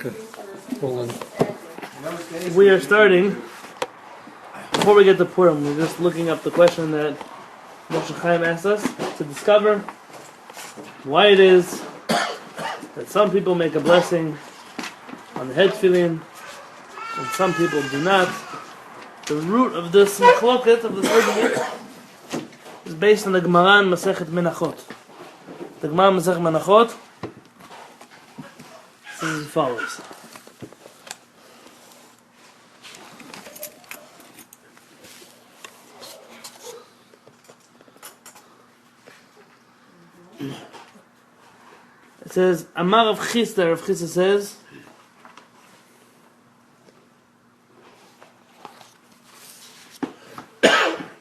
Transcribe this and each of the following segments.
Okay. Hold on. We are starting. Before we get to Purim, we're just looking up the question that Moshe Chaim asked us to discover why it is that some people make a blessing on the head tefillin and some people do not. The root of this machloket, of this argument, is based on the Gemara in Masechet Menachot. The Gemara in Masechet Menachot says as follows. It says, Amar Rav Chisda, Rav Chisda says,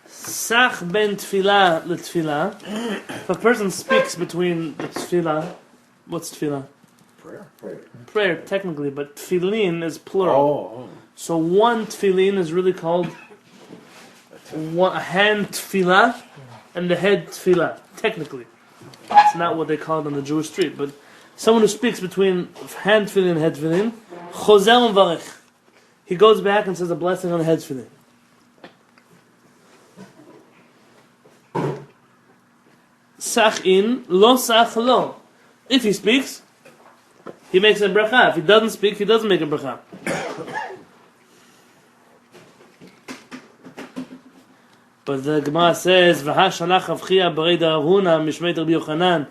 Sach ben tefillah letefillah. If a person speaks between the tefillah, what's tefillah? Prayer, technically, but tefillin is plural. So one tefillin is really called a hand tefillah and the head tefillah, technically. It's not what they call it on the Jewish street, but someone who speaks between hand tefillin and head tefillin, chozel u'varech. He goes back and says a blessing on the head tefillin. Sach in, lo sach lo. If he speaks, he makes a bracha. If he doesn't speak, he doesn't make a bracha. But the Gemara says, "V'hashalach avchia b'rei Rav Huna mishmeit Rabbi Yochanan."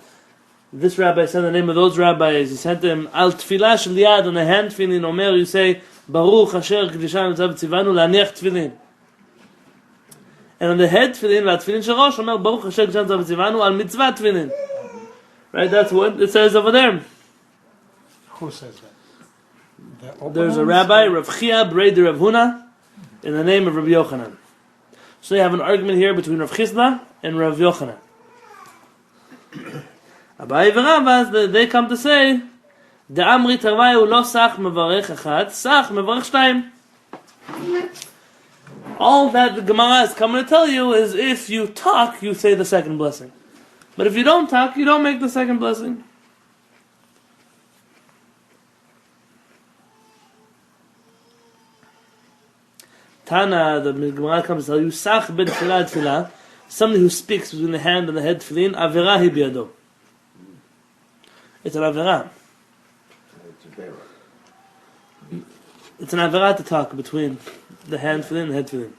This rabbi said the name of those rabbis. He sent them al tefillah shel yad, on the hand tefillin. Omer, you say Baruch Asher Kedusha Mitzvah Tzivanu laniach tefillin. And on the head tefillin, la tefillin shel rosh, Omer Baruch Asher Kedusha Mitzvah Tzivanu al mitzvah tefillin. Right, that's what it says over there. Who says that? There's a rabbi, Rav Chia b'rei Rav Huna, in the name of Rabbi Yochanan. So you have an argument here between Rav Chisda and Rav Yochanan. Abai v'Ravas, they come to say, De'amri tarvayu lo sach mevarech echad, sach mevarech shtayim. All that the Gemara is coming to tell you is if you talk, you say the second blessing. But if you don't talk, you don't make the second blessing. Tana, the Gemara comes to tell you, Sach ben tefillah tefillah, somebody who speaks between the hand and the head tefillin, Avera hi biyado. It's an Avera. It's an Avera to talk between the hand tefillin and the head tefillin.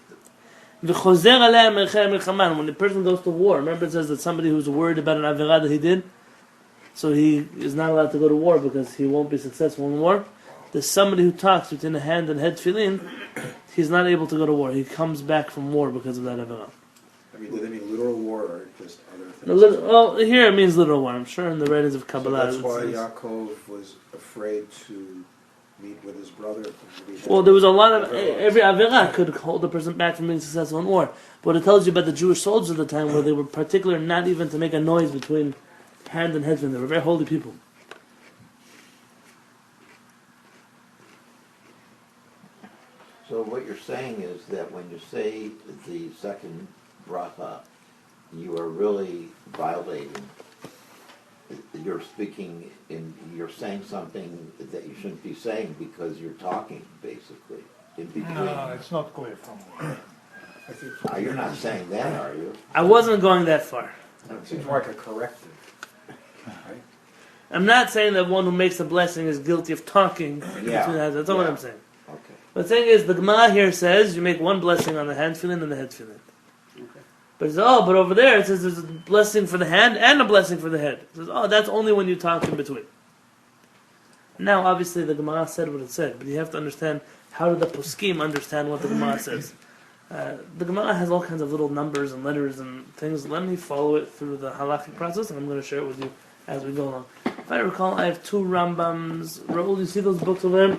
V'chozer alei merchei milchaman. When the person goes to war, remember it says that somebody who's worried about an Avera that he did, so he is not allowed to go to war because he won't be successful in war. There's somebody who talks between the hand and head tefillin, he's not able to go to war. He comes back from war because of that Avera. I mean, do they mean literal war or just other things? Well, here it means literal war. I'm sure in the writings of Kabbalah. So that's why Yaakov was afraid to meet with his brother. Well, there was a lot of... Every Avera could hold the person back from being successful in war. But it tells you about the Jewish soldiers at the time where they were particular not even to make a noise between hand and head. They were very holy people. So what you're saying is that when you say the second bracha, you are really violating. You're speaking you're saying something that you shouldn't be saying because you're talking, basically, in between. No, it's not clear from where. You're not saying that, are you? I wasn't going that far. It seems like a corrective. Right? I'm not saying that one who makes a blessing is guilty of talking between hands. That's not what I'm saying. Okay. But the thing is, the Gemara here says you make one blessing on the hand tefillin and the head tefillin. Okay. But it says, but over there it says there's a blessing for the hand and a blessing for the head. It says, that's only when you talk in between. Now, obviously, the Gemara said what it said, but you have to understand how do the poskim understand what the Gemara says. The Gemara has all kinds of little numbers and letters and things. Let me follow it through the halachic process, and I'm going to share it with you as we go along. If I recall, I have two Rambams. Raul, you see those books over there?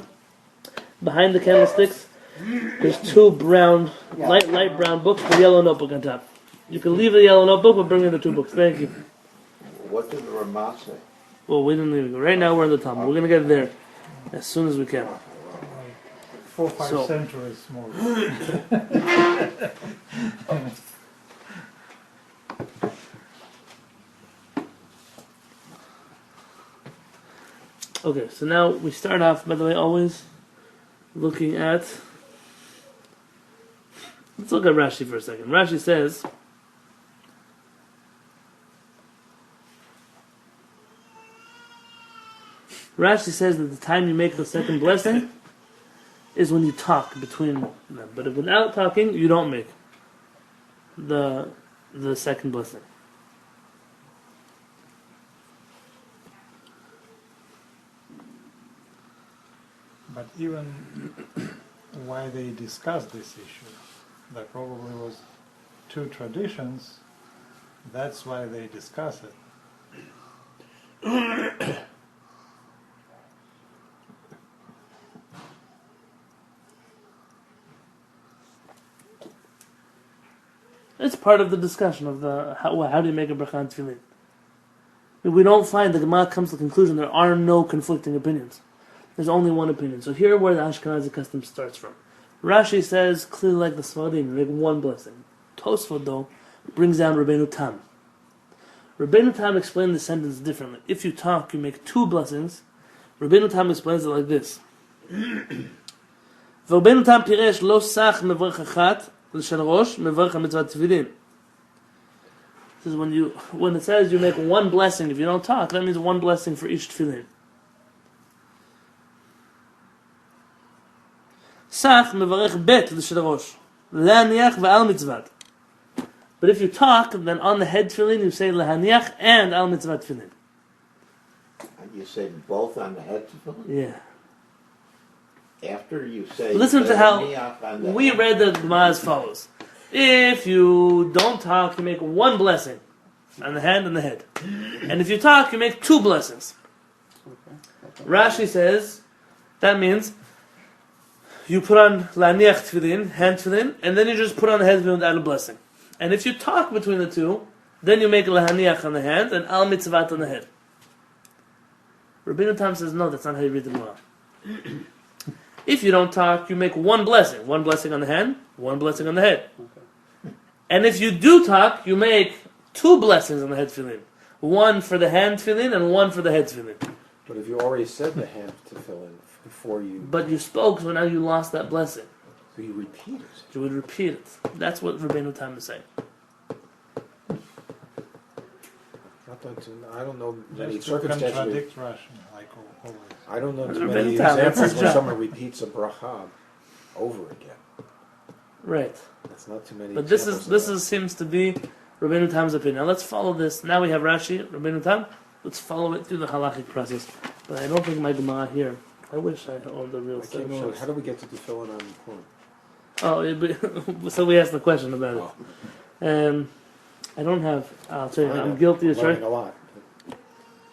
Behind the candlesticks, there's two brown, light brown books with a yellow notebook on top. You can leave the yellow notebook, but bring in the two books. Thank you. What did the Ramah say? Well, we didn't leave it. Right now we're in the Talmud. We're going to get there as soon as we can. 4 or 5 centuries more. Okay, so now we start off, by the way, always looking at... Let's look at Rashi for a second. Rashi says... Rashi says that the time you make the second blessing is when you talk between them. But if without talking, you don't make the second blessing. But even why they discussed this issue, there probably was two traditions. That's why they discuss it. It's part of the discussion of the how do you make a bracha on tefillin. We don't find the Gemara comes to the conclusion there are no conflicting opinions. There's only one opinion. So here where the Ashkenazi custom starts from. Rashi says clearly like the Sfaradim, you make one blessing. Tosfot though brings down Rabbeinu Tam. Rabbeinu Tam explained the sentence differently. If you talk, you make two blessings. Rabbeinu Tam explains it like this. Rabbeinu Tam piresh lo sach mevorach achat. L'shel rosh mevorach mitzvat tefillin. This is when it says you make one blessing if you don't talk, that means one blessing for each tefillin. Sach mevorach bet l'shel rosh lehaniach ve'al mitzvat. But if you talk, then on the head tefillin you say lehaniach and al mitzvat tefillin. You say both on the head tefillin? Yeah. After you say... Listen to how we head. read the Gemara as follows. If you don't talk, you make one blessing on the hand and the head. And if you talk, you make two blessings. Rashi says, that means you put on laniach tefillin, hand tefillin, and then you just put on the head tefillin without a blessing. And if you talk between the two, then you make lahaniach on the hand and al mitzvat on the head. Rabbeinu Tam says, no, that's not how you read the Gemara. If you don't talk, you make one blessing on the hand, one blessing on the head. Okay. And if you do talk, you make two blessings on the head tefillin. One for the hand tefillin and one for the head tefillin. But if you already said the hand tefillin before you... But you spoke, so now you lost that blessing. So you repeat it. You would repeat it. That's what Rabbeinu Tam is saying. I don't know many Just to circumstances. contradict Rashi, like always. I don't know too Rabbeinu many Tam, that's examples his where job. someone repeats a bracha over again. Right. That's not too many. But this examples seems to be Rabbeinu Tam's opinion. Now let's follow this. Now we have Rashi, Rabbeinu Tam. Let's follow it through the halachic process. But I don't think my Gemara here. I wish I owned the real I can't show. set. How do we get to tefillin on the corn? Oh, so we asked the question about it. I don't have. I'll tell you, I'm guilty as learning charged. a lot.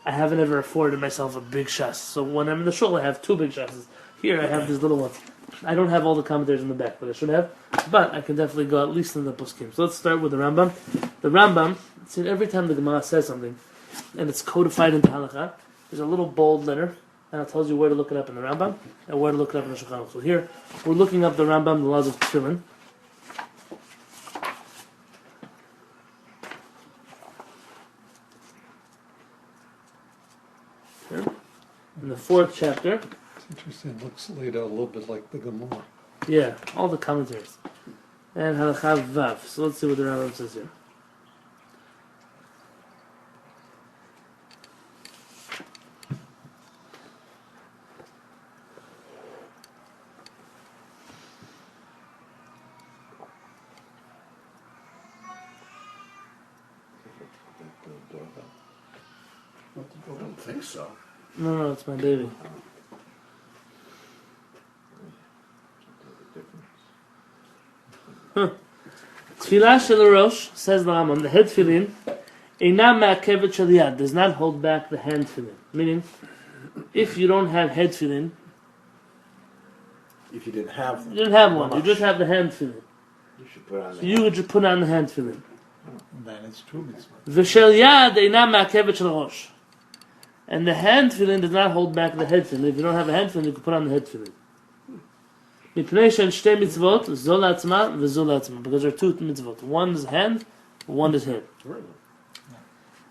I haven't ever afforded myself a big shas. So when I'm in the shul, I have two big shasses. Here I have these little ones. I don't have all the commentaries in the back, but I should have. But I can definitely go at least in the poskim. So let's start with the Rambam. The Rambam, see, every time the Gemara says something, and it's codified into halakha, there's a little bold letter, and it tells you where to look it up in the Rambam, and where to look it up in the Shulchan Aruch. So here, we're looking up the Rambam, the laws of Tefillin. In the 4th chapter. It's interesting. It looks laid out a little bit like the Gemara. Yeah, all the commentaries. And Halakha Vav. So let's see what the Rambam says here. I don't think so. No, it's my baby. Tefillah shel Rosh, says the Rambam, the head tefillin, einam ma'akevet shel yad, does not hold back the hand tefillin. Meaning, if you don't have head tefillin, If you didn't have them. you didn't have one, you just have the hand tefillin. You should put on So the you would just put on the hand tefillin. Then it's two mitzvot. V'shel yad einam ma'akevet shel Rosh. And the hand tefillin does not hold back the head tefillin. If you don't have a hand tefillin, you can put on the head tefillin. Mipnei she'en shtei mitzvot, zo la'atzma v'zo la'atzma. Because there are two mitzvot. One is hand, one is head.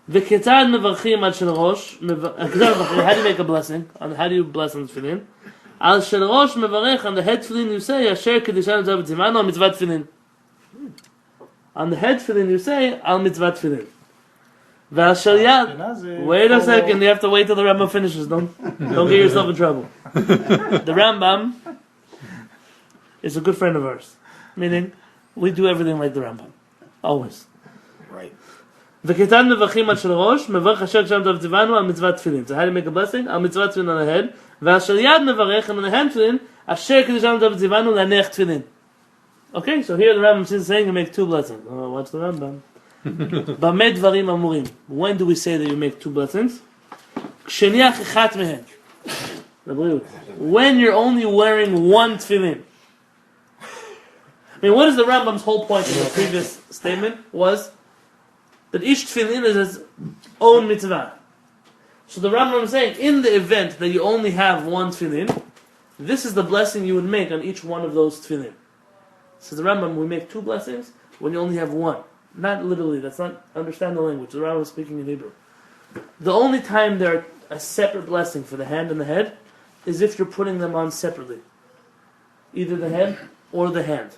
וכיצד מברכים על של ראש, how do you make a blessing? How do you bless on tefillin? על של ראש מברך on the head tefillin you say, אשר קדישנו זו וזימנו על מצוות תפילין. On the head tefillin you say, על מצוות תפילין. ועל של יד, wait a second, you have to wait till the Rambam finishes, don't get yourself in trouble. The Rambam is a good friend of ours, meaning we do everything like the Rambam, always. Right. וכיצד מברכים על של ראש, מברך אשר קדישנו זו וזימנו על מצוות תפילין. So how do you make a blessing? על מצוות תפילין on the head. ועל של יד מברך on the hand tefillin, אשר קדישנו זו וזימנו להניח תפילין. Okay, so here the Rambam is saying you make two blessings. Oh, watch the Rambam. במה דברים אמורים? When do we say that you make two blessings? כשניח אחת מהן. לבריאות. When you're only wearing one tefillin. I mean, what is the Rambam's whole point in the previous statement? Was that each tefillin is its own mitzvah. So the Rambam is saying, in the event that you only have one tefillin, this is the blessing you would make on each one of those tefillin. Says the Rambam, we make two blessings when you only have one. Not literally, that's not, understand the language. The Rambam is speaking in Hebrew. The only time they're a separate blessing for the hand and the head is if you're putting them on separately. Either the head or the hand.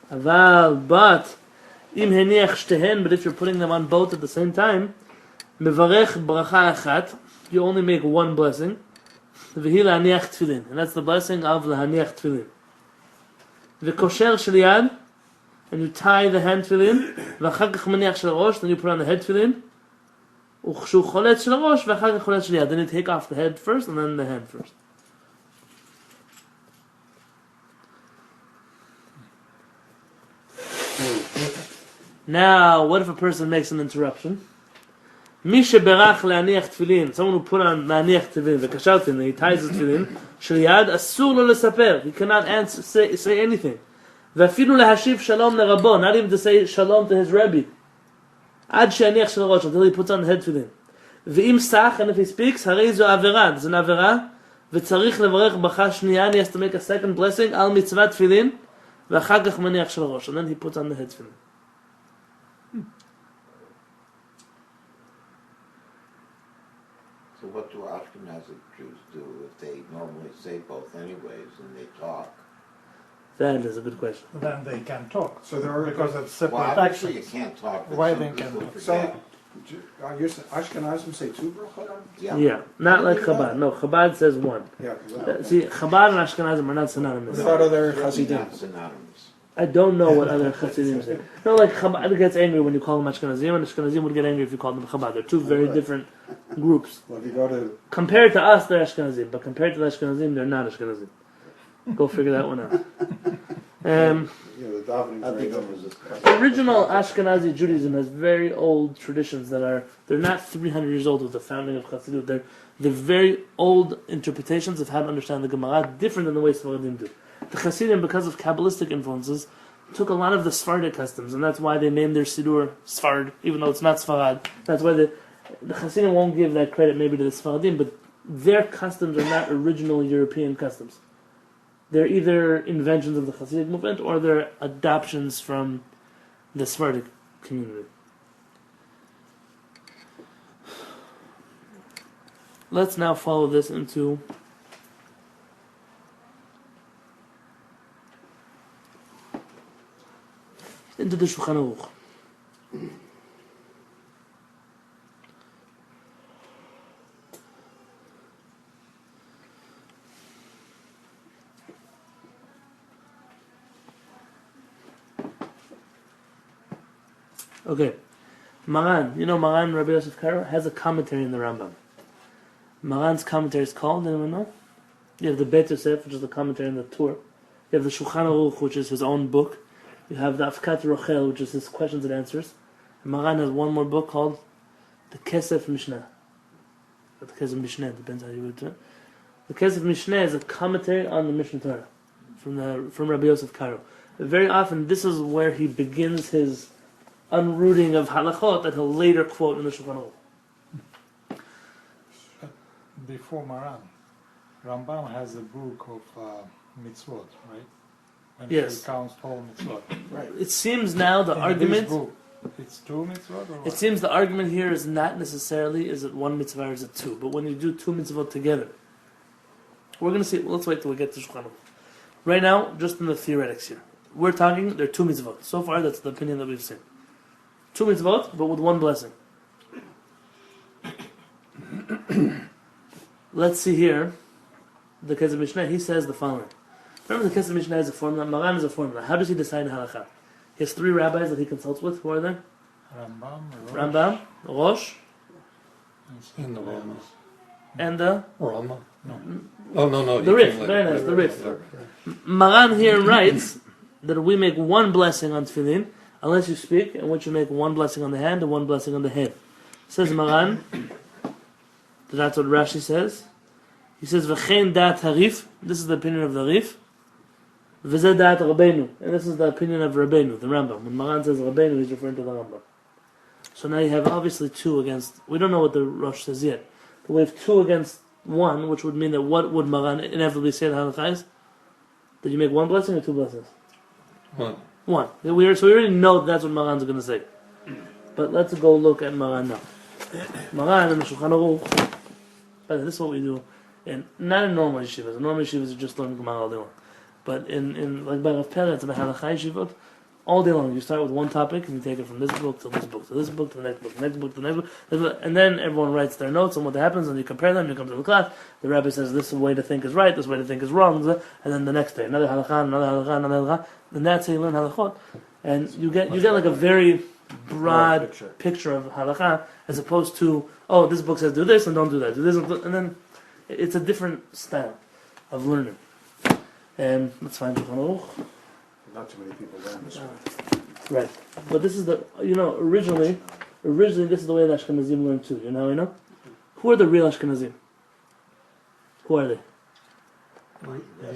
But if you're putting them on both at the same time, mevarech bracha achat, you only make one blessing. V'hi la'aniach tefillin, and that's the blessing of la'aniach tefillin. V'kosher shel yad, and you tie the hand tefillin. V'achar kach maniach shel rosh, then you put on the head tefillin. U'chshu cholet shel rosh, v'achar kach cholet shel yad. Then you take off the head first and then the hand first. Now, what if a person makes an interruption? Misha berach le'aniach tefillin. Someone who put on le'aniach tefillin, v'kashar tefillin, he ties his tefillin. Shel yad asur lo lesaper. He cannot answer, say anything. V'afilu lehashiv shalom lerabo. Not even to say shalom to his Rabbi. Ad she'aniach shel rosh, until he puts on the head tefillin. V'im sach, and if he speaks, harei zo avera. It's an avera. V'tzarich levarech bracha shniya, and he has to make a second blessing al mitzvat tefillin. V'achar kach maniach shel rosh, and then he puts on the head tefillin. So what do Ashkenazi Jews do if they normally say both anyways and they talk? That is a good question. Then they can talk. So there are Because it's separate Well, obviously you actions. can't talk, but Why some they people can't? forget. you're saying Ashkenazim say two brachot? Yeah, not like Chabad. No, Chabad says one. Yeah. See, Chabad and Ashkenazim are not synonymous. What about other Really Hasidim? not synonymous. I don't know what other Hasidim say. No, like Chabad gets angry when you call them Ashkenazim, and Ashkenazim would get angry if you called them Chabad. They're two very different groups. Well, if you go to Compared to us, they're Ashkenazim, but compared to the Ashkenazim, they're not Ashkenazim. Go figure that one out. the davening, I think very it was good. The original Ashkenazi Judaism has very old traditions they're not 300 years old with the founding of Chassidut. They're very old interpretations of how to understand the Gemara, different than the way Sfaradim do. The Chassidim, because of Kabbalistic influences, took a lot of the Sephardic customs, and that's why they named their Siddur Sfard, even though it's not Sfarad. That's why the Chassidim won't give that credit maybe to the Sfaradim, but their customs are not original European customs. They're either inventions of the Hasidic movement or they're adoptions from the Sephardic community. Let's now follow this into the Shulchan Aruch. Okay, Maran, Maran, Rabbi Yosef Karo, has a commentary in the Rambam. Maran's commentary is called, anyone know? You have the Bet Yosef, which is the commentary in the Torah. You have the Shulchan Aruch, which is his own book. You have the Afkat Rochel, which is his questions and answers. And Maran has one more book called the Kesef Mishnah. Or the Kesef Mishneh, depends how you would do it. The Kesef Mishneh is a commentary on the Mishnah Torah from Rabbi Yosef Karo. Very often, this is where he begins his unrooting of halachot that he'll later quote in the Shulchan Aruch. Before Maran, Rambam has a book of mitzvot, right? When Yes. he counts all mitzvot. Right. It seems now the In argument. this book, It's 2 mitzvot or what? It seems the argument here is not necessarily is it 1 mitzvah or is it 2, but when you do 2 mitzvot together, we're going to see. Let's wait till we get to Shulchan Aruch. Right now, just in the theoretics here, we're talking. There are 2 mitzvot. So far, that's the opinion that we've seen. 2 mitzvot, but with 1 blessing. Let's see here. The KSH Mishnah, he says the following. Remember, the KSH Mishnah has a formula. Maran is a formula. How does he decide halakha? He has 3 rabbis that he consults with. Who are they? Rambam, Rosh, And the Rama. and the Rama? No. Oh, no. The you Rif. can let Very it- nice. The Rif. Maran here writes that we make 1 blessing on Tefillin unless you speak, in which you make 1 blessing on the hand and 1 blessing on the head. Says Maran. That's what Rashi says. He says, "V'chein dat harif." This is the opinion of the Rif. V'zeh dat Rabbeinu, and this is the opinion of Rabbeinu, the Rambam. When Maran says Rabbeinu, he's referring to the Rambam. So now you have obviously 2 against. We don't know what the Rosh says yet, but we have 2 against 1, which would mean that what would Maran inevitably say the halakha is? Did you make 1 blessing or 2 blessings? 1. 1. So we already know that's what Maran's going to say. But let's go look at Maran now. Maran in the Shulchan Aruch. This is what we do. And not in normal yeshivas. In normal yeshivas, you just learn Gemara all day long. But in like by Rav Peretz and by Halachai yeshivot, all day long you start with 1 topic and you take it from this book to this book to this book to the next book, the next book to the next book, and then everyone writes their notes on what happens, and you compare them. You come to the class. The rabbi says this way to think is right, this way to think is wrong, and then the next day another halakha, another halakha, another halakha. And that's how you learn halachot. And you get like a very broad picture of halakha, as opposed to this book says do this and don't do that, do this and then it's a different style of learning. Let's find Shulchan Aruch. Not too many people learn this way. Right, but this is the originally this is the way the Ashkenazim learn too. You know how I know? Who are the real Ashkenazim? Who are they?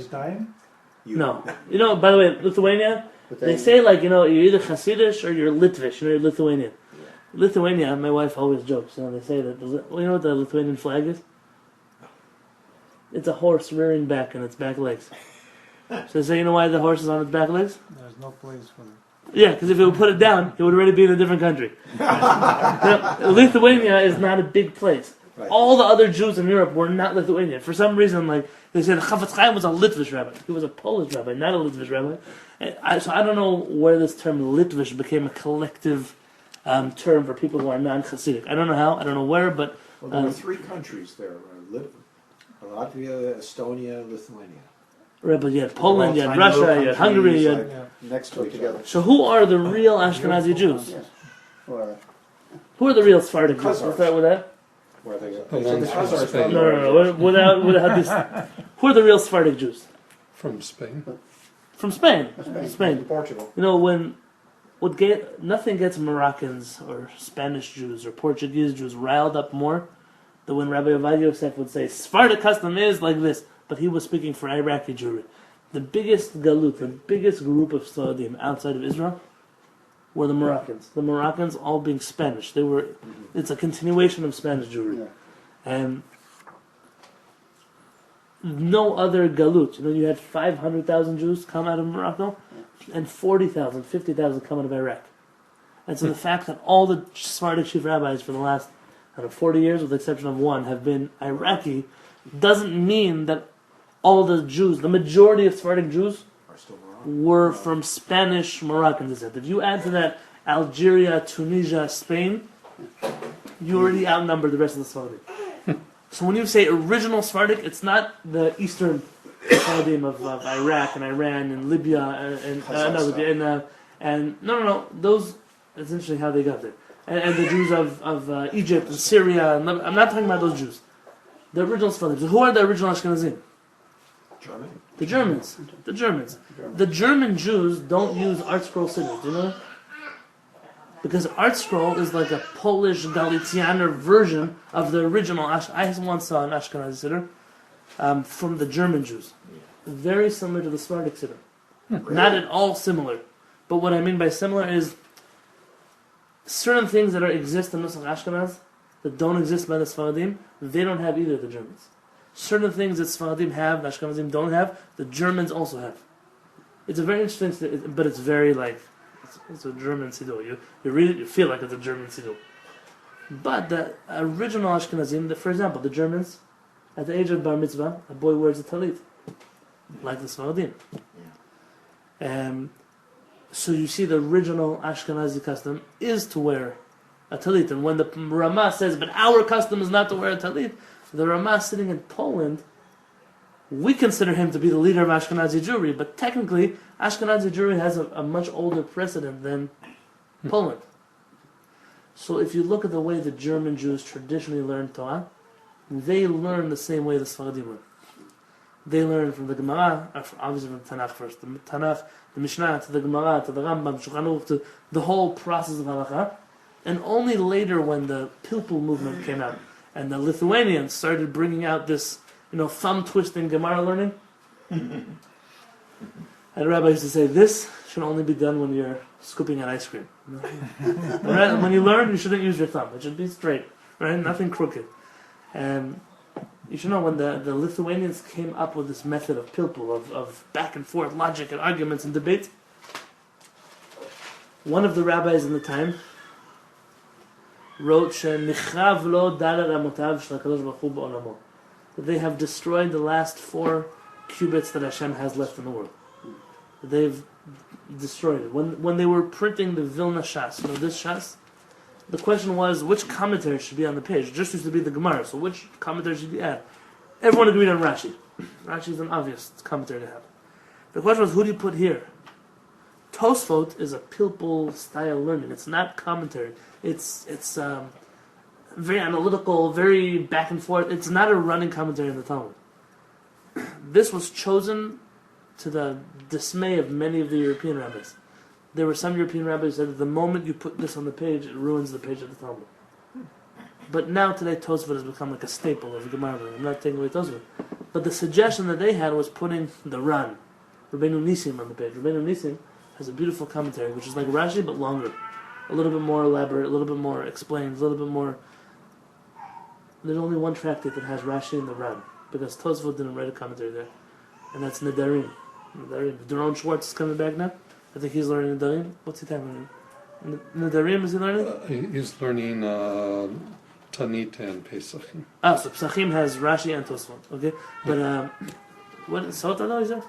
Time? No, by the way, Lithuania. They say like you're either Hasidish or you're Litvish. You're Lithuanian. Lithuania, my wife always jokes. They say that you know what the Lithuanian flag is? It's a horse rearing back on its back legs. So they say, you know why the horse is on its back legs? There's no place for them. Yeah, because if it would put it down, it would already be in a different country. Lithuania is not a big place. Right. All the other Jews in Europe were not Lithuanian. For some reason, like they said, Chafetz Chaim was a Litvish rabbi. He was a Polish rabbi, not a Litvish rabbi. So I don't know where this term Litvish became a collective term for people who are non-Hasidic. I don't know how. I don't know where, but Well, there were 3 countries there: Latvia, Estonia, Lithuania. right, but you had Poland, you had All tiny Russia, little you had Hungary, you had. countries, next to each other. So who are the real Ashkenazi Jews? Or Who are the real Sephardic Jews? Let's start with that. where they The ones from Khazars Spain. No. Without this. Who are the real Sephardic Jews? From Spain. From Spain. Spain. Portugal. Nothing gets Moroccans or Spanish Jews or Portuguese Jews riled up more than when Rabbi Ovadia Yosef would say, Sephardic custom is like this. But he was speaking for Iraqi Jewry. The biggest galut, the biggest group of Sfaradim outside of Israel were the Moroccans. The Moroccans all being Spanish. It's a continuation of Spanish Jewry. And no other galut. You had 500,000 Jews come out of Morocco, and 40,000, 50,000 come out of Iraq. And so the fact that all the Sephardic chief rabbis for the last 40 years, with the exception of 1, have been Iraqi, doesn't mean that all the Jews, the majority of Sephardic Jews, Are still around. were from Spanish Moroccan descent. If you add to that Algeria, Tunisia, Spain, you already outnumber the rest of the Sephardim. So when you say original Sephardic, it's not the eastern Sephardim of Iraq and Iran and Libya and those. It's interesting how they got there. And the Jews of Egypt and Syria. And I'm not talking about those Jews. The original Sephardim. So who are the original Ashkenazim? German. The Germans. The Germans. The German Jews don't use Art Scroll Siddur. Do you know that? Because Art Scroll is like a Polish Galicianer version of the original. I once saw an Ashkenazi Siddur from the German Jews. Very similar to the Sephardic Siddur. Not at all similar. But what I mean by similar is certain things that exist in Nusach Ashkenaz that don't exist by the Sephardim, they don't have either, the Germans. Certain things that Sephardim have, the Ashkenazim don't have, the Germans also have. It's a very interesting, but it's very It's a German siddur. You read it, you feel like it's a German siddur. But the original Ashkenazim, for example, the Germans, at the age of bar mitzvah, a boy wears a talit, like the Sfaradim. So you see the original Ashkenazi custom is to wear a talit. And when the Ramah says, but our custom is not to wear a talit, the Ramah sitting in Poland, we consider him to be the leader of Ashkenazi Jewry, but technically Ashkenazi Jewry has a much older precedent than Poland. So if you look at the way the German Jews traditionally learn Torah, they learn the same way the Sfaradim learn. They learn from the Gemara, obviously from the Tanakh first, the Tanakh, the Mishnah, to the Gemara, to the Rambam, Shulchan Aruch, to the whole process of Halakha. And only later when the Pilpul movement came out, and the Lithuanians started bringing out this, thumb-twisting Gemara learning. And the Rabbi used to say, this should only be done when you're scooping an ice cream. When you learn, you shouldn't use your thumb. It should be straight, right? Nothing crooked. And you should know when the Lithuanians came up with this method of pilpul, of back and forth logic and arguments and debate, one of the rabbis in the time wrote "Shenichrav lo dalar amotav shel HaKadosh Baruch Hu ba'olamo," that they have destroyed the last 4 cubits that Hashem has left in the world. They've destroyed it. When they were printing the Vilna Shas, this Shas, the question was which commentary should be on the page. It just used to be the Gemara, so which commentary should be added? Everyone agreed on Rashi. Rashi is an obvious commentary to have. The question was, who do you put here? Tosfot is a pilpul style learning. It's not commentary. It's very analytical, very back and forth. It's not a running commentary in the Talmud. This was chosen to the dismay of many of the European rabbis. There were some European rabbis who said that the moment you put this on the page, it ruins the page of the Talmud. But now today Tosfot has become like a staple of Gemara. I'm not taking away Tosfot. But the suggestion that they had was putting the Ran, Rabbeinu Nisim, on the page. Rabbeinu Nisim has a beautiful commentary, which is like Rashi but longer. A little bit more elaborate, a little bit more explained, a little bit more... There's only one tractate that has Rashi and the Ran, because Tosfot didn't write a commentary there. And that's Nedarim. Doron Schwartz is coming back now. I think he's learning Nedarim. What's he learning? Nedarim is he learning? He's learning Tanit and Pesachim. So Pesachim has Rashi and Tosfot. Okay, but what Sota though is that?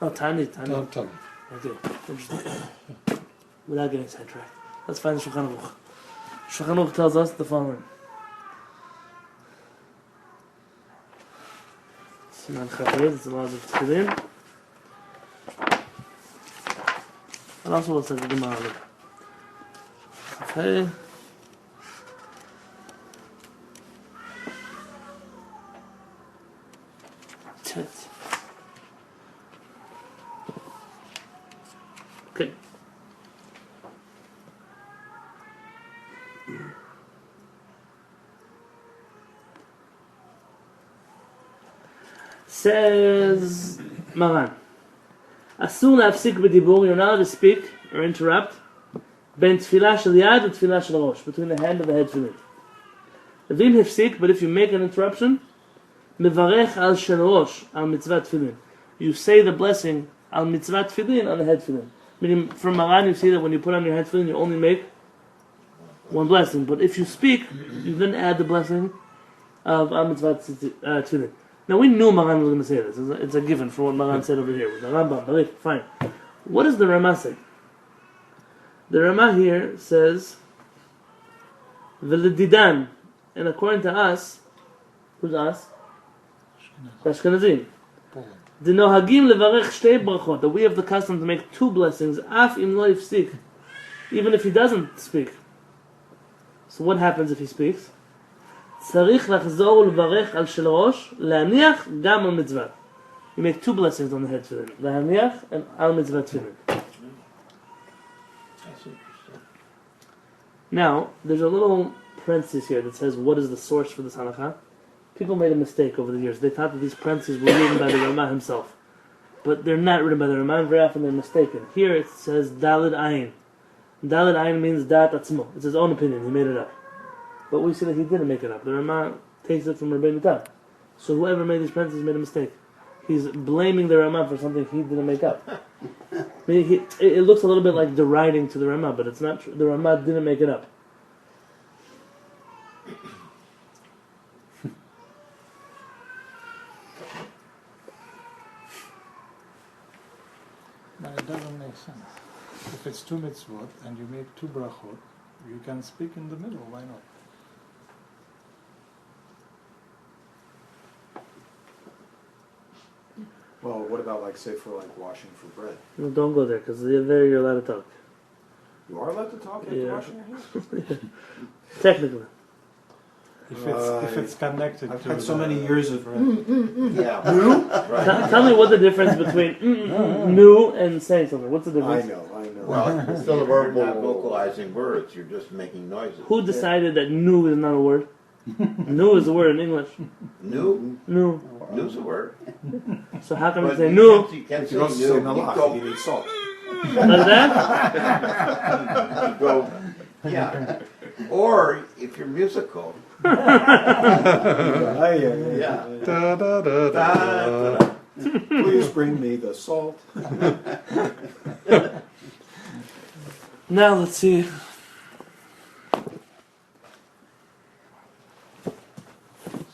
Oh, Tanit. Tanit. Okay, interesting. Without getting sidetracked, let's find the Shulchan Aruch. Shulchan Aruch tells us the following. Siman Chaved, it's the laws of Tefillin. And also looks like the Gemara. Okay. Tet. Okay. Says Maran, אסור להפסיק בדיבור, you're not allowed to speak or interrupt בין תפילה של יד ותפילה של ראש, between the hand and the head tefillin. ואם הפסיק, but if you make an interruption, מברך על של ראש, על מצוות תפילין. You say the blessing על מצוות תפילין on the head tefillin. Meaning, from Maran you see that when you put on your head tefillin, you only make one blessing. But if you speak, you then add the blessing of al mitzvot tefillin. Now we knew Maran was going to say this. It's a given for what Maran said over here with the Rambam. But fine. What does the Ramah say? The Ramah here says, "V'ledidan," and according to us, who's us? Ashkenazim. The nohagim levarech shtei brachot, that we have the custom to make 2 blessings, af im lo yifsik, even if he doesn't speak. So what happens if he speaks? צריך לחזור ולברך על של ראש, להניח גם על מצוות. You make 2 blessings on the head tefillin. להניח and על מצוות tefillin. That's interesting. Now, there's a little parenthesis here that says what is the source for this halakha. People made a mistake over the years. They thought that these parentheses were written by the Ramah himself. But they're not written by the Ramah, and very often they're mistaken. Here it says Dalid Ayin. Dalid Ayin means Dat Atzmo. It's his own opinion, he made it up. But we see that he didn't make it up. The Ramah takes it from Rabbi Yonatan. So whoever made these parentheses made a mistake. He's blaming the Ramah for something he didn't make up. mean, it looks a little bit like deriding to the Ramah, but it's not true. The Ramah didn't make it up. But it doesn't make sense. If it's 2 mitzvot and you make 2 brachot, you can speak in the middle, why not? Well, what about like, say, for like washing for bread? No, don't go there, because there you're allowed to talk. You are allowed to talk after Yeah. washing your hands? Technically. If it's connected I've to had so the many years of bread. Yeah. Tell me what the difference between new and saying something. What's the I difference? know. Well, still you're not vocalizing words, you're just making noises. Who decided that new is not a word? New is a word in English. New? New. New's a word. So how can we But say you new? can't If say you also say new. You malach, go, you need salt. Like that? you go, yeah. Or if you're musical, Yeah. Da, da, da, da, da. Please bring me the salt. Now let's see.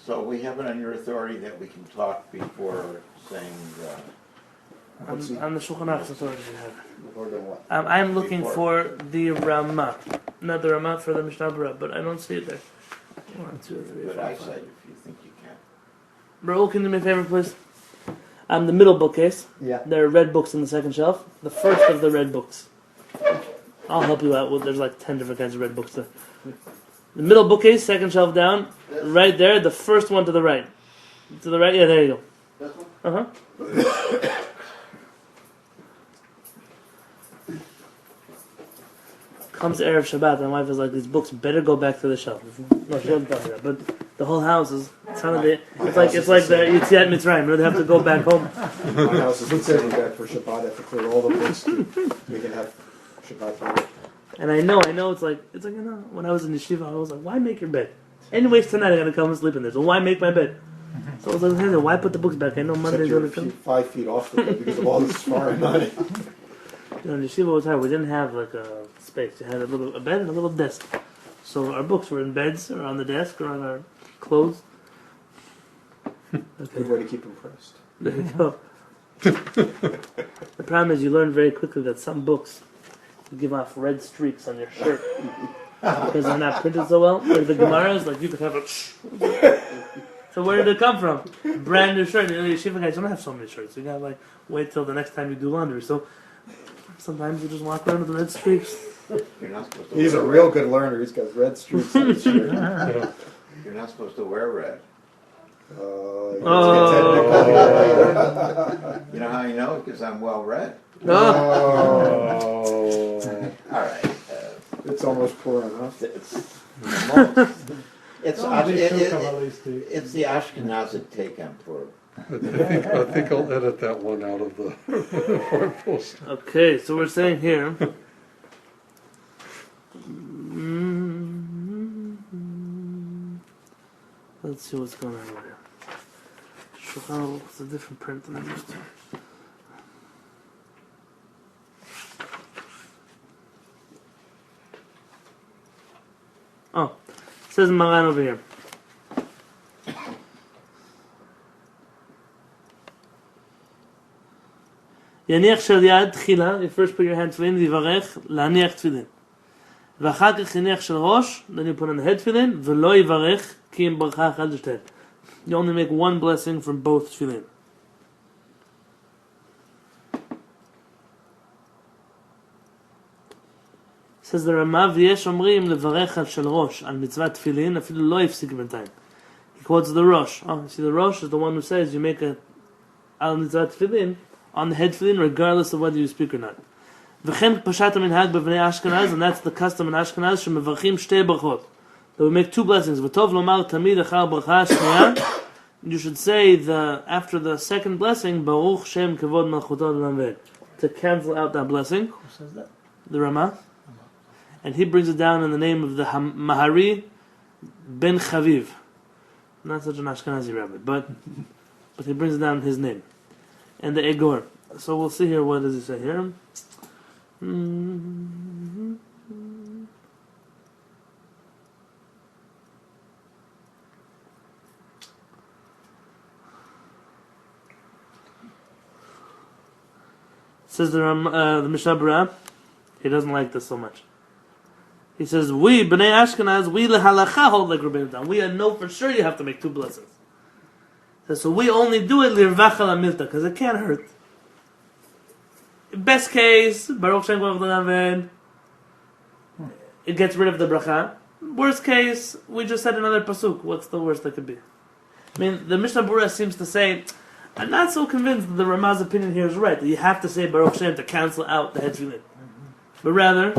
so we have it on your authority that we can talk before saying, On the Shulchan Aruch authority we have. more than what? I'm looking Before. for the Ramah. Not the Ramah for the Mishnah Berurah, but I don't see it there. 1, 2, 3, Good 4, eyesight 5. if you think you can. Raoul, can you do me a favor, please? The middle bookcase. Yeah. There are red books in the second shelf. The first of the red books. I'll help you out. There's like 10 different kinds of red books there. The middle bookcase, second shelf down, right there. The first one to the right. To the right, yeah, there you This one? go. Comes Erev Shabbat, my wife is like, these books better go back to the shelf. No, she doesn't tell me that, but the whole house is. It's like the Yetziat Mitzrayim. They have to go back home. My house is considered bad for Shabbat. I have to clear all the books. We can have Shabbat together. And I know. It's like when I was in yeshiva, I was like, why make your bed? Anyways, tonight I'm gonna come and sleep in there. So why make my bed? So I was like, hey, why put the books back? I know Except Monday's you're gonna come. 5 feet off the bed because of all this sparring on it. In yeshiva was hard. We didn't have like a space. We had a bed and a little desk. So our books were in beds or on the desk or on our clothes. Good way to keep them pressed. There you go. The problem is you learn very quickly that some books give off red streaks on your shirt because they're not printed so well. Like the Gemaras, like you could have a. So where did it come from? Brand new shirt. You know, yeshiva guys don't have so many shirts. You gotta like wait till the next time you do laundry. So sometimes you just walk around with red streaks. You're not supposed to He's a wear real red. good learner. He's got red streaks on his shirt. You're not supposed to wear red. Let's Oh. get technical. You know how you know? Because I'm well read. Oh. All right. It's almost poor enough. It's Don't be too it's Kabbalistic. the Ashkenazic take on Purim. I think I'll edit that one out of the forum post. Okay, so we're saying here. Let's see what's going on here. Shulchan Aruch is a different print than I'm used to. Oh, it says Maran over here. יניח של יד תחילה, you first put your hand tefillin, ויברך להניח תפילין. ואחר כך יניח של ראש, then you put on the head תפילין, ולא יברך כי אם ברכה אחת לשתיהן. You only make one blessing from both תפילין. says the Ramah, ויש אומרים לברך על של ראש, על מצוות תפילין, אפילו לא יפסיק בינתיים. He quotes the Rosh. Oh, see, the Rosh is the one who says you make a al mitzvah tefillin on the head tefillin regardless of whether you speak or not. וכן פשט המנהג בבני אשכנז, and that's the custom in Ashkenaz, שמברכים שתי ברכות. That we make two blessings. וטוב לומר תמיד אחר ברכה השנייה. You should say after the second blessing, ברוך שם כבוד מלכותו לעולם ועד. To cancel out that blessing. Who says that? The Ramah. And he brings it down in the name of the Mahari ben Chaviv. Not such an Ashkenazi rabbi, but he brings it down in his name. And the Egor. So we'll see here. What does he say here? Mm-hmm. Says the Mishnah Berurah, he doesn't like this so much. He says, we, B'nai Ashkenaz, we lehalacha hold like Rabbi Yonatan. We know for sure you have to make 2 blessings. Says, so we only do it lirvacha lamilta, because it can't hurt. Best case, Baruch Shem Baruch Daven, it gets rid of the bracha. Worst case, we just said another pasuk. What's the worst that could be? I mean, the Mishnah Berurah seems to say, I'm not so convinced that the Ramah's opinion here is right, that you have to say Baruch Shem to cancel out the Tefillin. But rather,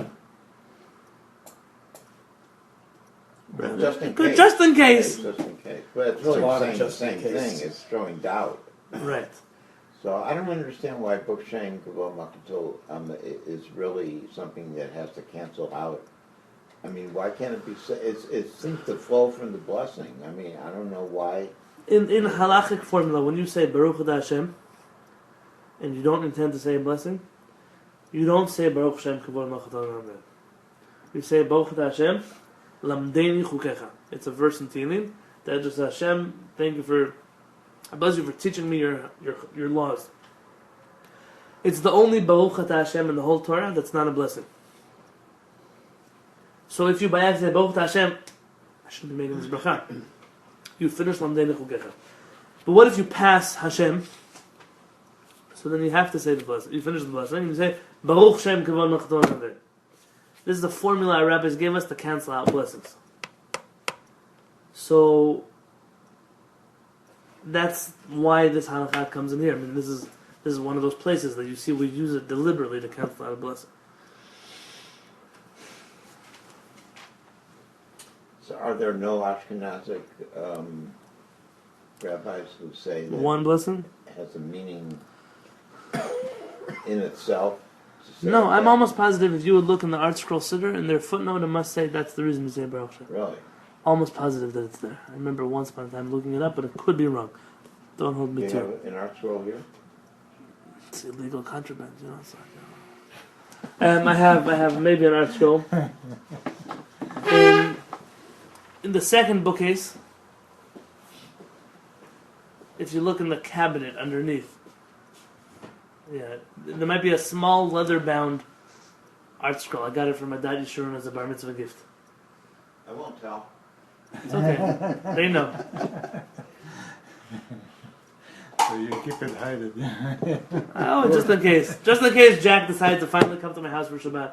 just in case. Just in case. Just in case. But it's really saying the same thing. It's throwing doubt. Right. So I don't understand why Baruch Shem Kavod Makato is really something that has to cancel out. I mean, why can't it be? It seems to flow from the blessing. I mean, I don't know why. In halachic formula, when you say Baruch Hu Hashem, and you don't intend to say a blessing, you don't say Baruch Shem Kavod Makato. You say Baruch Hu Hashem, Lamdeni Chukecha. It's a verse in Tefillin that just Hashem, thank you for, I bless you for teaching me your laws. It's the only Baruch Hu Hashem in the whole Torah that's not a blessing. So if you by accident say Baruch Hu Hashem, I shouldn't be making this bracha. You finish Lamdeni Chukecha. But what if you pass Hashem? So then you have to say the blessing. You finish the blessing and you say Baruch Shem Kavod Makato. This is the formula our rabbis gave us to cancel out blessings. So that's why this halakha comes in here. I mean, this is one of those places that you see we use it deliberately to cancel out a blessing. So are there no Ashkenazic rabbis who say that One blessing? it has a meaning in itself? No, I'm almost positive if you would look in the Art Scroll Siddur, in their footnote it must say that's the reason you say Baruch Shem. Really? Almost positive that it's there. I remember once upon a time looking it up, but it could be wrong. Don't hold me Do you to have it. an art scroll here? It's illegal contraband, you know. So, I have maybe an Art Scroll. In the second bookcase, if you look in the cabinet underneath, yeah, there might be a small leather-bound art scroll. I got it from my dad Yeshurun as a bar mitzvah gift. I won't tell. It's okay. They know. So you keep it hidden. Oh, just in case. Just in case Jack decides to finally come to my house for Shabbat.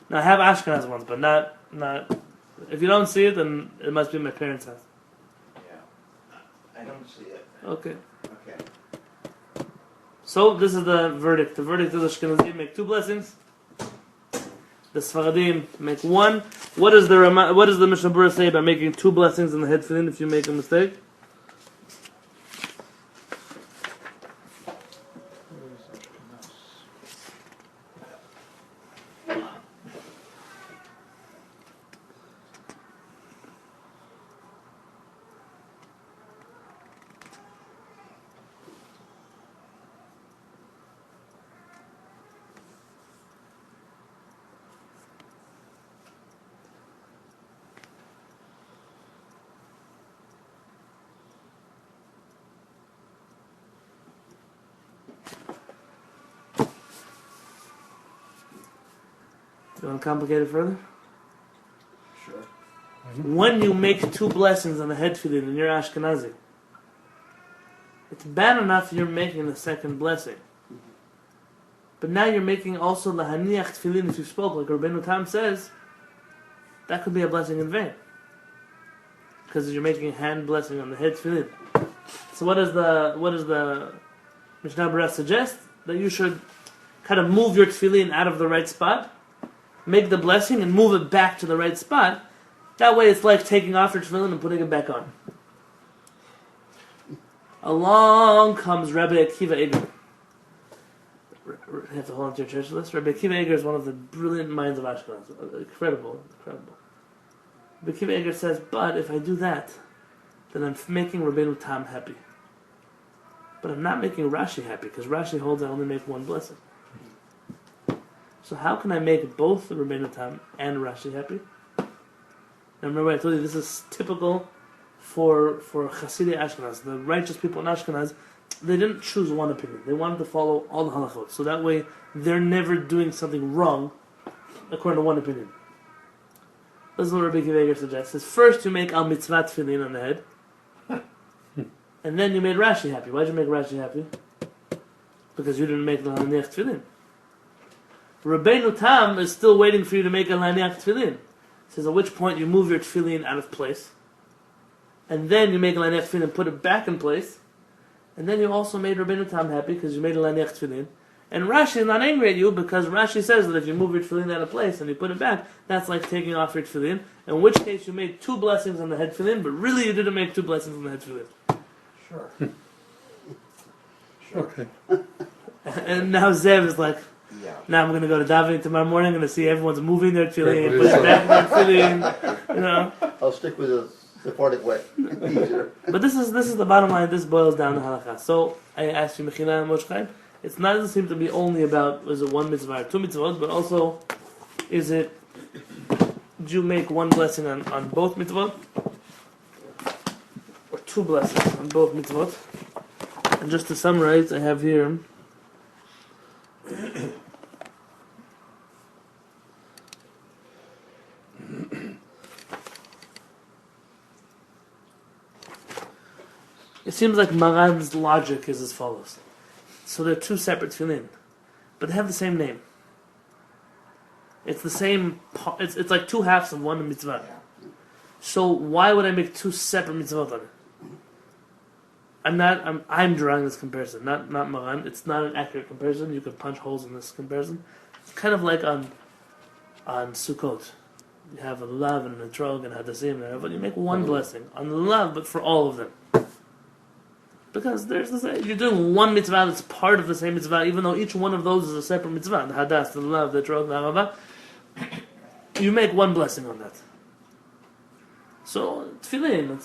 Now, I have Ashkenaz ones, but not. If you don't see it, then it must be my parents' house. I don't see it. Okay. Okay. So this is the verdict. The verdict is the Ashkenazim make 2 blessings. The Sfaradim make 1. What does the Mishnah Berurah say about making 2 blessings in the Tefillin if you make a mistake? You want to complicate it further? Sure. When you make 2 blessings on the head tefillin and you're Ashkenazi, it's bad enough you're making the second blessing. But now you're making also the haniach tefillin if you spoke, like Rabbi Yonatan says, that could be a blessing in vain. Because you're making a hand blessing on the head tefillin. So what does the Mishnah Berurah suggest? That you should kind of move your tefillin out of the right spot, make the blessing and move it back to the right spot. That way it's like taking off your tefillin and putting it back on. Along comes Rabbi Akiva Eger. You have to hold on to your church list. Rabbi Akiva Eger is one of the brilliant minds of Ashkenaz. Incredible. Rabbi Akiva Eger says, but if I do that, then I'm making Rabbeinu Tam happy. but I'm not making Rashi happy because Rashi holds I only make one blessing. So how can I make both the Rabbeinu Tam and Rashi happy? Now remember I told you this is typical for Hasidei Ashkenaz. The righteous people in Ashkenaz, they didn't choose one opinion. They wanted to follow all the halachot. So that way they're never doing something wrong according to one opinion. This is what Rabbi Kiveger suggests. Is first you make al mitzvah tefillin on the head, and then you made Rashi happy. Why'd you make Rashi happy? Because you didn't make the laniach tefillin. Rabbeinu Tam is still waiting for you to make a laniach tefillin. Says at which point you move your tefillin out of place, and then you make a laniach tefillin and put it back in place, and then you also made Rabbeinu Tam happy because you made a laniach tefillin. And Rashi is not angry at you because Rashi says that if you move your tefillin out of place and you put it back, that's like taking off your tefillin. In which case you made 2 blessings on the head tefillin, but really you didn't make 2 blessings on the head tefillin. Sure. Okay. And now Zev is like, Yeah. now I'm going to go to davening tomorrow morning. I'm going to see everyone's moving their tefillin, put it back in their tefillin. You know. I'll stick with the Sephardic way. Easier. But this is the bottom line. This boils down to halakha. So I asked you, Mechila and Moshe Chaim, it's not doesn't seem to be only about is it 1 mitzvah or 2 mitzvot, but also is it do you make 1 blessing on both mitzvot or 2 blessings on both mitzvot? And just to summarize, I have here. It seems like Maran's logic is as follows. So they're 2 separate tefillin, but they have the same name. It's the same. It's like 2 halves of 1 mitzvah. So why would I make 2 separate mitzvot on it? I'm drawing this comparison, not Maran. It's not an accurate comparison. You could punch holes in this comparison. It's kind of like on Sukkot. You have a lulav and a etrog and hadassim, but you make 1 blessing on the lulav, but for all of them. Because you're doing 1 mitzvah that's part of the same mitzvah, even though each one of those is a separate mitzvah. The hadas, the lulav, the etrog, the hamava. You make 1 blessing on that. So tefillin,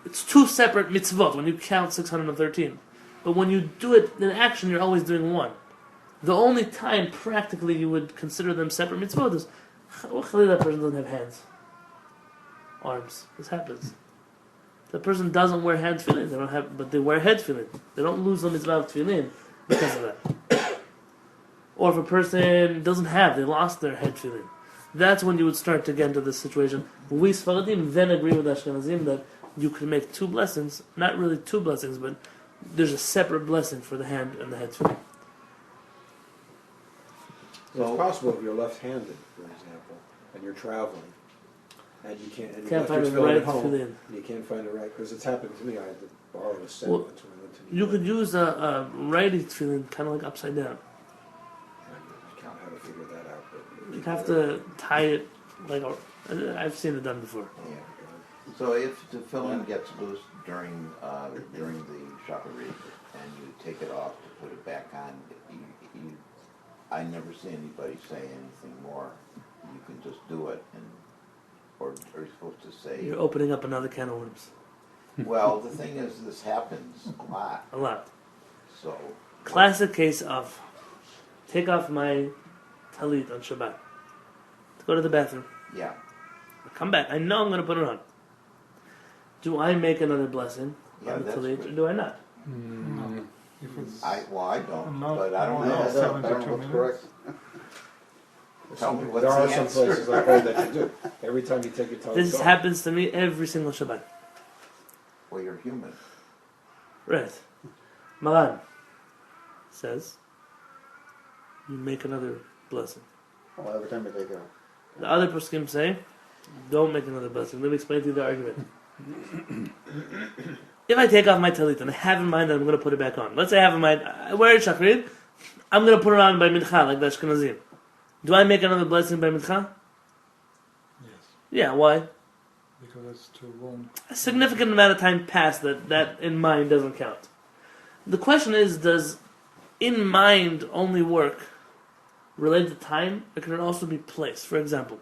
it's 2 separate mitzvot when you count 613. But when you do it in action, you're always doing 1. The only time practically you would consider them separate mitzvot is that person doesn't have hands, arms. This happens. The person doesn't wear hand tefillin, but they wear head tefillin. They don't lose the mitzvah of tefillin because of that. Or if a person they lost their head tefillin. That's when you would start to get into this situation. We Sfaradim then agree with Ashkenazim that you can make 2 blessings, not really 2 blessings, but there's a separate blessing for the hand and the head tefillin. It's possible if you're left-handed, for example, and you're traveling, and you can't Find the tefillin right at home, tefillin. and you can't find the right, because it's happened to me. I had to borrow a set Well, once when I went to New You York. could use a righty tefillin, kind of like upside down. I can't how to figure that out. But You'd have to tie it I've seen it done before. Yeah. So if the tefillin gets loose during the shacharit and you take it off to put it back on, I never see anybody say anything more. You can just do it, or are you supposed to say? You're opening up another can of worms. Well, the thing is, this happens a lot. A lot. So Classic case of take off my talit on Shabbat to go to the bathroom. yeah, I come back. I know I'm going to put it on. Do I make another blessing Yeah, on the that's talit, or good. do I not? No. If it's I don't, not but I don't more know. than I don't know 72 what's minutes. correct. Tell me what's there are the some answer. places I've heard that you do. Every time you take your tongue This off. happens to me every single Shabbat. Well, you're human. Right. Maran says you make another blessing. Oh, every time I take it off. The other poskim say don't make another blessing. Let me explain to you the argument. If I take off my talit and I have in mind that I'm going to put it back on, let's say I have in mind I wear it shachrit, I'm going to put it on by mincha like the Ashkenazim. Do I make another blessing by mincha? Yes, Yeah. Why? because it's too long. A significant amount of time passed that in mind doesn't count. The question is, does in mind only work related to time, or can it also be place? For example,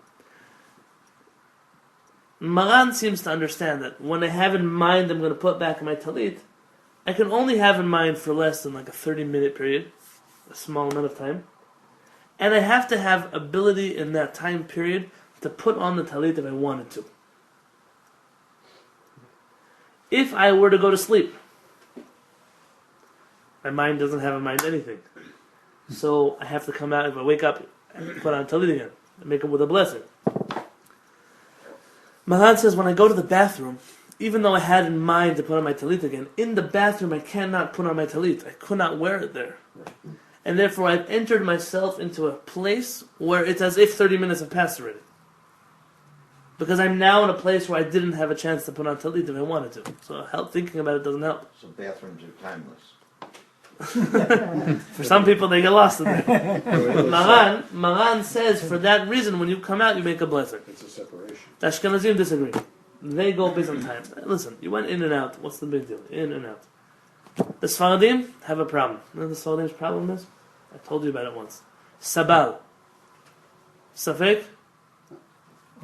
Maran seems to understand that when I have in mind I'm going to put back my talit, I can only have in mind for less than like a 30-minute period, a small amount of time, and I have to have ability in that time period to put on the talit if I wanted to. If I were to go to sleep, my mind doesn't have in mind anything. So I have to come out, if I wake up, and put on talit again, and make it with a blessing. Mahan says, when I go to the bathroom, even though I had in mind to put on my talit again, in the bathroom I cannot put on my talit. I could not wear it there. And therefore I've entered myself into a place where it's as if 30 minutes have passed already. Because I'm now in a place where I didn't have a chance to put on talit if I wanted to. So thinking about it doesn't help. So bathrooms are timeless. For some people they get lost in there. But Maran says for that reason when you come out you make a blessing. It's a separation. The Ashkenazim disagree. They go based on time. Listen, you went in and out. What's the big deal? In and out. The Sfaradim have a problem. You know what the Sfaradim's problem is? I told you about it once. Sabal. Safek.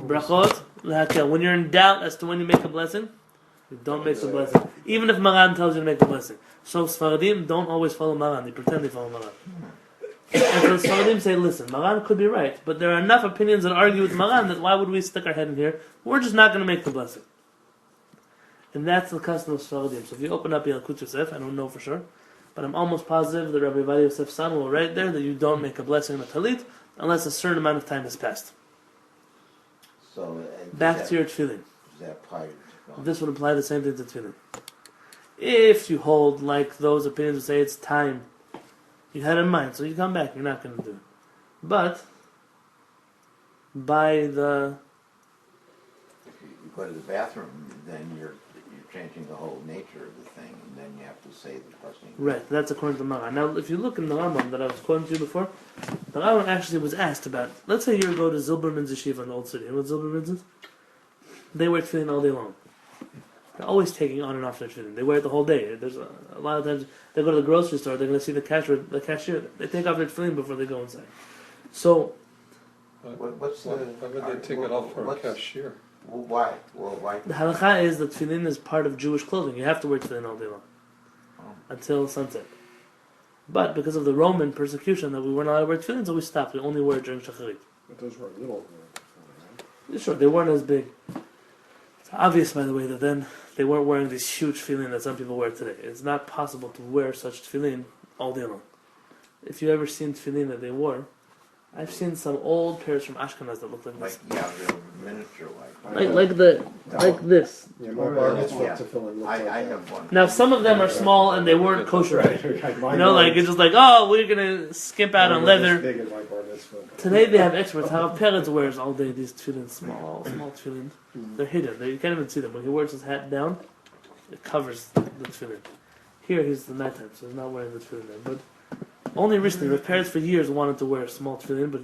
Brachot. Lehakel. When you're in doubt as to when you make a blessing, you don't make the blessing. Even if Maran tells you to make a blessing. So Sfaradim don't always follow Maran. They pretend they follow Maran. And so the Sfaradim say, listen, Maran could be right, but there are enough opinions that argue with Maran that why would we stick our head in here? We're just not going to make the blessing. And that's the custom of Sfaradim. So if you open up Yalkut Yosef, I don't know for sure, but I'm almost positive that Rabbi Vadi Yosef's son will write there that you don't make a blessing on a talit unless a certain amount of time has passed. So Back to your tefillin. Is that prior to This would apply the same thing to tefillin. If you hold like those opinions that say it's time, you had in mind, so you come back, you're not going to do it. But by the If you go to the bathroom, then you're changing the whole nature of the thing, and then you have to say the blessing. right, that's according to Maran. Now, if you look in the Rambam that I was quoting to you before, the Rambam actually was asked about. Let's say you go to Zilberman's yeshiva in the old city. You know what Zilberman's is? They wear tefillin all day long. They're always taking on and off their tefillin. They wear it the whole day. There's a lot of times they go to the grocery store. They're going to see the cashier. They take off their tefillin before they go inside. So What's the? Why would they take it off for a cashier? Why? Well, why? the halakha is that tefillin is part of Jewish clothing. You have to wear tefillin all day long until sunset. But because of the Roman persecution, that we weren't allowed to wear tefillin, so we stopped. We only wear it during shacharit. But those were little. Sure, they weren't as big. It's obvious, by the way, that then they weren't wearing these huge tefillin that some people wear today. It's not possible to wear such tefillin all day long. If you've ever seen tefillin that they wore, I've seen some old pairs from Ashkenaz that look like this. Real miniature, Like this. Yeah, my bar mitzvah Yeah. tefillin looked I like that. have one. Now some of them are small and they weren't kosher. Right. You know, like it's just like, oh, we're gonna skimp out on leather. Big in my bar mitzvah. Today they have experts. How Peretz wears all day these tefillin, small tefillin. They're hidden. You can't even see them. When he wears his hat down, it covers the tefillin. Here he's the nighttime, so he's not wearing the tefillin there. But only recently, Rav Peretz for years wanted to wear small tefillin, but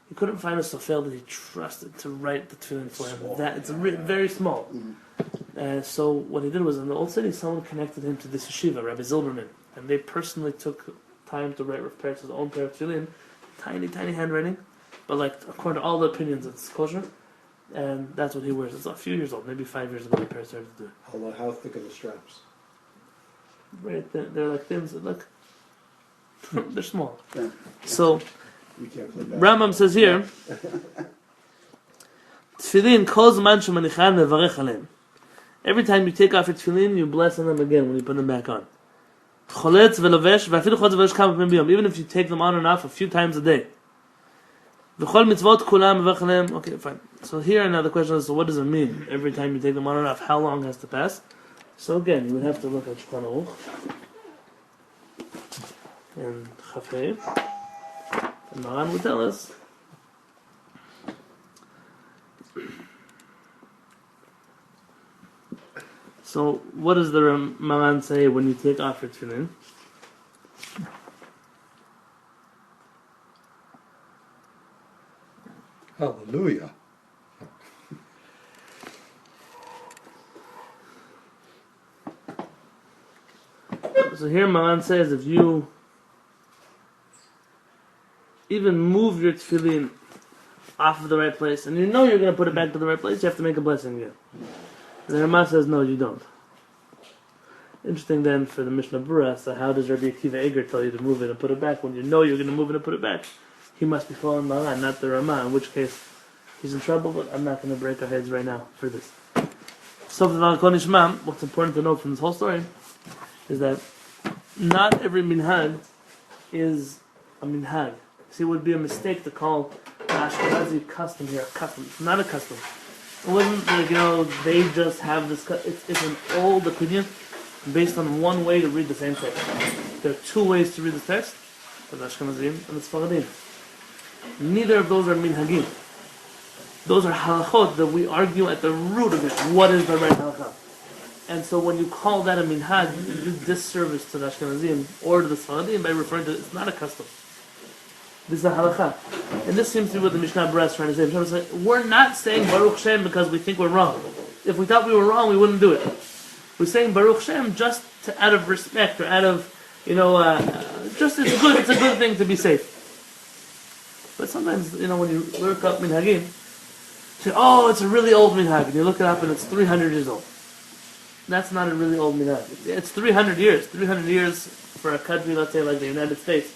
he couldn't find a sofer that he trusted to write the tefillin for him. It's very small. So what he did was in the old city, someone connected him to this yeshiva, Rabbi Zilberman, and they personally took time to write Rav Peretz's own pair of tefillin, tiny handwriting, but like according to all the opinions, it's kosher, and that's what he wears. It's a few years old, maybe 5 years ago. Rav Peretz started to do it. How thick are the straps? Right, they're like thin. So look, they're small. Yeah. So You can't play that. Rambam says here, tefillin kol zman she'manichan mevarech aleim. Every time you take off your tefillin, you bless on them again when you put them back on. Choletz velovesh v'afilu choletz velovesh kama pamim biyom. Even if you take them on and off a few times a day. V'chol mitzvot kulam mevarech aleim. Okay, fine. So here now the question is, so what does it mean? Every time you take them on and off, how long has to pass? So again, you would have to look at Shulchan Aruch and Chafei. And Maran would tell us. So, what does the Maran say when you take off your tefillin? Hallelujah. So here Maran says if you even move your tefillin off of the right place, and you know you're going to put it back to the right place, you have to make a blessing again. And the Rama says, no, you don't. Interesting then for the Mishnah Berurah, so how does Rabbi Akiva Eger tell you to move it and put it back when you know you're going to move it and put it back? He must be following Maran, not the Ramah, in which case he's in trouble, but I'm not going to break our heads right now for this. So what's important to note from this whole story is that not every minhag is a minhag. See, it would be a mistake to call Ashkenazi custom here a custom. It's not a custom. It wasn't like, they just have this. It's an old opinion based on one way to read the same text. There are two ways to read the text, the Ashkenazim and the Sfaradim. Neither of those are minhagim. Those are halachot that we argue at the root of it. What is the right halakha? And so when you call that a minhag, you do disservice to the Ashkenazim or to the Sfaradim by referring to it. It's not a custom. This is a halakha. And this seems to be what the Mishnah Berurah is trying to say. We're not saying Baruch Shem because we think we're wrong. If we thought we were wrong, we wouldn't do it. We're saying Baruch Shem just out of respect or out of, just it's a good thing to be safe. But sometimes, when you look up minhagim, you say, oh, it's a really old minhag. And you look it up and it's 300 years old. That's not a really old minhag. It's 300 years. 300 years for a country, let's say, like the United States.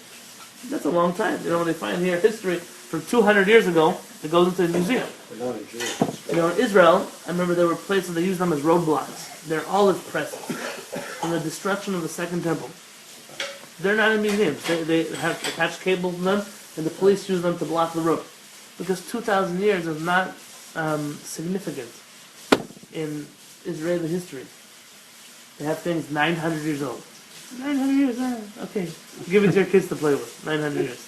That's a long time. When they find here history from 200 years ago, it goes into a museum. In Israel, I remember there were places they used them as roadblocks. They're olive presses from the destruction of the Second Temple. They're not in museums. They have attached cables to them, and the police use them to block the road. Because 2,000 years is not significant in Israeli history. They have things 900 years old. 900 years, okay. Give it to your kids to play with. 900 years.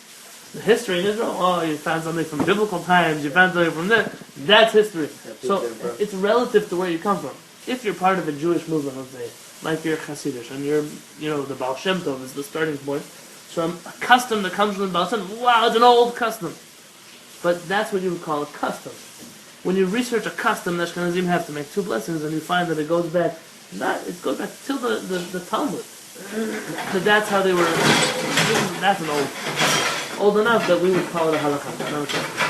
The history in Israel, you found something from biblical times, you found something from there. That's history. So it's relative to where you come from. If you're part of a Jewish movement, let's say, like you're Hasidish, and you're, the Baal Shem Tov is the starting point. So a custom that comes from the Baal Shem Tov, wow, it's an old custom. But that's what you would call a custom. When you research a custom, the Ashkenazim have to make two blessings, and you find that it goes back till the Talmud. So that's how they were. That's an old enough that we would call it a halakha.